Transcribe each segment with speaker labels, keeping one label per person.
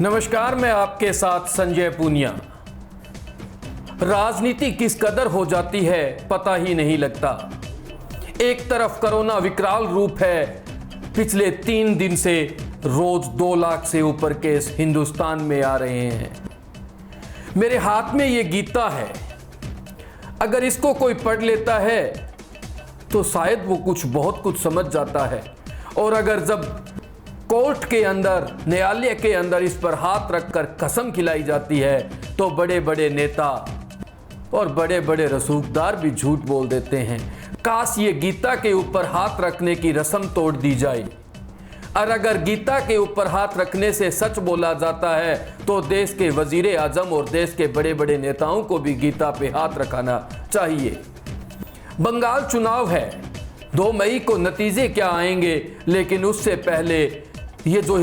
Speaker 1: नमस्कार, मैं आपके साथ संजय पूनिया। राजनीति किस कदर हो जाती है पता ही नहीं लगता। एक तरफ कोरोना विकराल रूप है, पिछले 3 दिन से रोज 2 लाख से ऊपर केस हिंदुस्तान में आ रहे हैं। मेरे हाथ में ये गीता है, अगर इसको कोई पढ़ लेता है तो शायद वो बहुत कुछ समझ जाता है। और अगर जब कोर्ट के अंदर, न्यायालय के अंदर इस पर हाथ रखकर कसम खिलाई जाती है तो बड़े बड़े नेता और बड़े बड़े रसूखदार भी झूठ बोल देते हैं। काश ये गीता के ऊपर हाथ रखने की रस्म तोड़ दी जाए। और अगर गीता के ऊपर हाथ रखने से सच बोला जाता है तो देश के वजीर आजम और देश के बड़े बड़े नेताओं को भी गीता पे हाथ रखाना चाहिए। बंगाल चुनाव है, 2 मई को नतीजे क्या आएंगे, लेकिन उससे पहले ये जो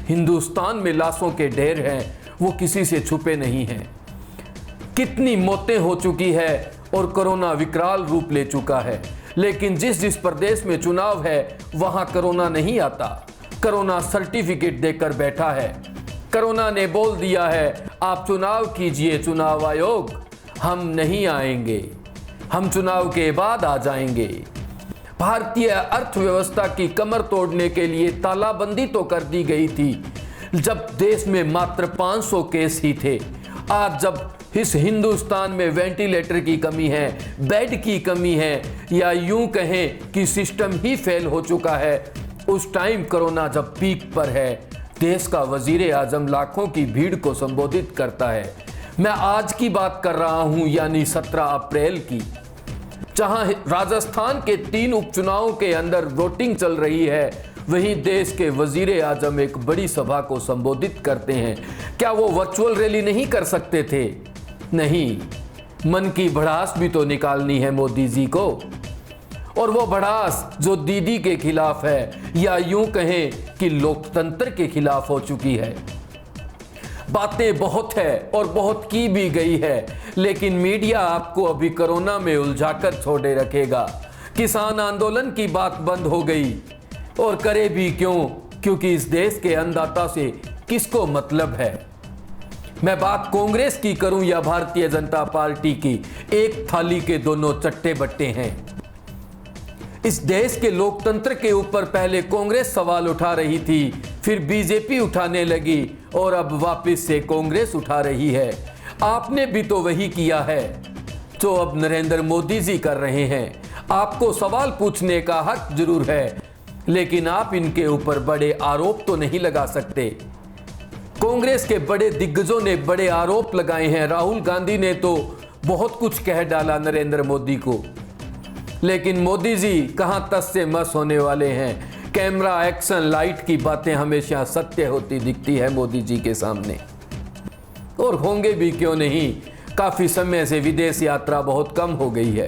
Speaker 1: हिंदुस्तान में लाशों के ढेर हैं वो किसी से छुपे नहीं हैं। कितनी मौतें हो चुकी है और कोरोना विकराल रूप ले चुका है, लेकिन जिस प्रदेश में चुनाव है वहां कोरोना नहीं आता। कोरोना सर्टिफिकेट देकर बैठा है। कोरोना ने बोल दिया है आप चुनाव कीजिए चुनाव आयोग, हम नहीं आएंगे, हम चुनाव के बाद आ जाएंगे। भारतीय अर्थव्यवस्था की कमर तोड़ने के लिए तालाबंदी तो कर दी गई थी जब देश में मात्र 500 केस ही थे। आज जब इस हिंदुस्तान में वेंटिलेटर की कमी है, बेड की कमी है, या यूं कहें कि सिस्टम ही फेल हो चुका है, उस टाइम कोरोना जब पीक पर है, देश का वजीर आजम लाखों की भीड़ को संबोधित करता है। मैं आज की बात कर रहा हूं, यानी 17 अप्रैल की, जहां राजस्थान के 3 उपचुनावों के अंदर वोटिंग चल रही है। वहीं देश के वजीर आजम एक बड़ी सभा को संबोधित करते हैं। क्या वो वर्चुअल रैली नहीं कर सकते थे? नहीं, मन की भड़ास भी तो निकालनी है मोदी जी को। और वो भड़ास जो दीदी के खिलाफ है, या यूं कहें कि लोकतंत्र के खिलाफ हो चुकी है। बातें बहुत है और बहुत की भी गई है, लेकिन मीडिया आपको अभी कोरोना में उलझाकर छोड़े रखेगा। किसान आंदोलन की बात बंद हो गई, और करे भी क्यों, क्योंकि इस देश के अन्नदाता से किसको मतलब है। मैं बात कांग्रेस की करूं या भारतीय जनता पार्टी की, एक थाली के दोनों चट्टे बट्टे हैं। इस देश के लोकतंत्र के ऊपर पहले कांग्रेस सवाल उठा रही थी, फिर बीजेपी उठाने लगी और अब वापस से कांग्रेस उठा रही है। आपने भी तो वही किया है जो अब नरेंद्र मोदी जी कर रहे हैं। आपको सवाल पूछने का हक जरूर है, लेकिन आप इनके ऊपर बड़े आरोप तो नहीं लगा सकते। कांग्रेस के बड़े दिग्गजों ने बड़े आरोप लगाए हैं। राहुल गांधी ने तो बहुत कुछ कह डाला नरेंद्र मोदी को, लेकिन मोदी जी कहां तस से मस होने वाले हैं। कैमरा एक्शन लाइट की बातें हमेशा सत्य होती दिखती है मोदी जी के सामने, और होंगे भी क्यों नहीं। काफी समय से विदेश यात्रा बहुत कम हो गई है।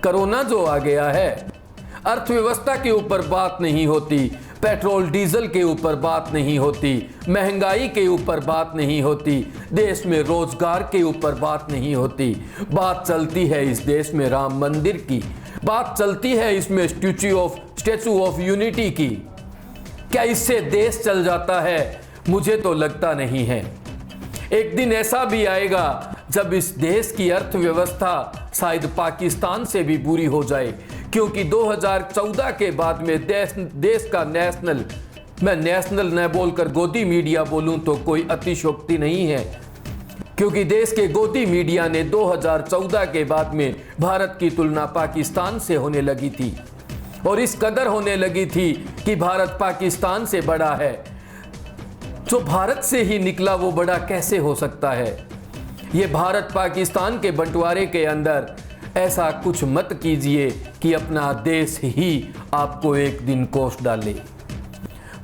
Speaker 1: कोरोना जो आ गया है, अर्थव्यवस्था के ऊपर बात नहीं होती, पेट्रोल डीजल के ऊपर बात नहीं होती, महंगाई के ऊपर बात नहीं होती, देश में रोजगार के ऊपर बात नहीं होती। बात चलती है इस देश में राम मंदिर की, बात चलती है इसमें स्टैचू ऑफ यूनिटी की। क्या इससे देश चल जाता है? मुझे तो लगता नहीं है। एक दिन ऐसा भी आएगा जब इस देश की अर्थव्यवस्था शायद पाकिस्तान से भी बुरी हो जाए, क्योंकि 2014 के बाद में देश का नेशनल, मैं नेशनल न बोलकर गोदी मीडिया बोलूं तो कोई अतिशयोक्ति नहीं है, क्योंकि देश के गोदी मीडिया ने 2014 के बाद में भारत की तुलना पाकिस्तान से होने लगी थी, और इस कदर होने लगी थी कि भारत पाकिस्तान से बड़ा है। जो भारत से ही निकला वो बड़ा कैसे हो सकता है? ये भारत पाकिस्तान के बंटवारे के अंदर ऐसा कुछ मत कीजिए कि अपना देश ही आपको एक दिन कोस डाले।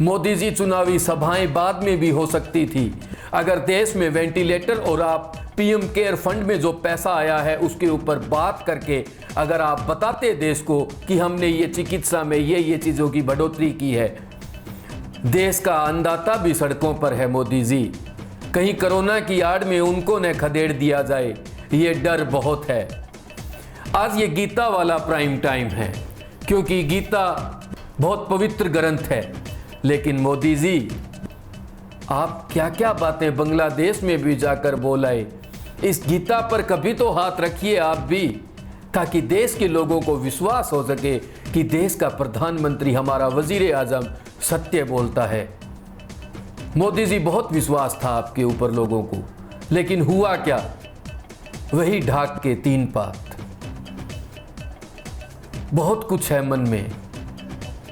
Speaker 1: मोदी जी चुनावी सभाएं बाद में भी हो सकती थी। अगर देश में वेंटिलेटर और आप पीएम केयर फंड में जो पैसा आया है उसके ऊपर बात करके अगर आप बताते देश को कि हमने ये चिकित्सा में ये चीज़ों की बढ़ोतरी की है। देश का अन्नदाता भी सड़कों पर है मोदी जी, कहीं कोरोना की आड़ में उनको न खदेड़ दिया जाए, ये डर बहुत है। आज ये गीता वाला प्राइम टाइम है, क्योंकि गीता बहुत पवित्र ग्रंथ है, लेकिन मोदी जी आप क्या क्या बातें बांग्लादेश में भी जाकर बोलाए। इस गीता पर कभी तो हाथ रखिए आप भी, ताकि देश के लोगों को विश्वास हो सके कि देश का प्रधानमंत्री हमारा वजीर आजम सत्य बोलता है। मोदी जी, बहुत विश्वास था आपके ऊपर लोगों को, लेकिन हुआ क्या? वही ढाक के 3 पात। बहुत कुछ है मन में,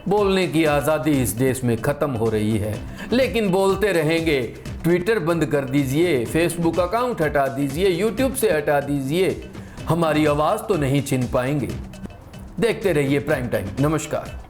Speaker 1: बोलने की आज़ादी इस देश में ख़त्म हो रही है, लेकिन बोलते रहेंगे। ट्विटर बंद कर दीजिए, फेसबुक अकाउंट हटा दीजिए, यूट्यूब से हटा दीजिए, हमारी आवाज़ तो नहीं छीन पाएंगे। देखते रहिए प्राइम टाइम। नमस्कार।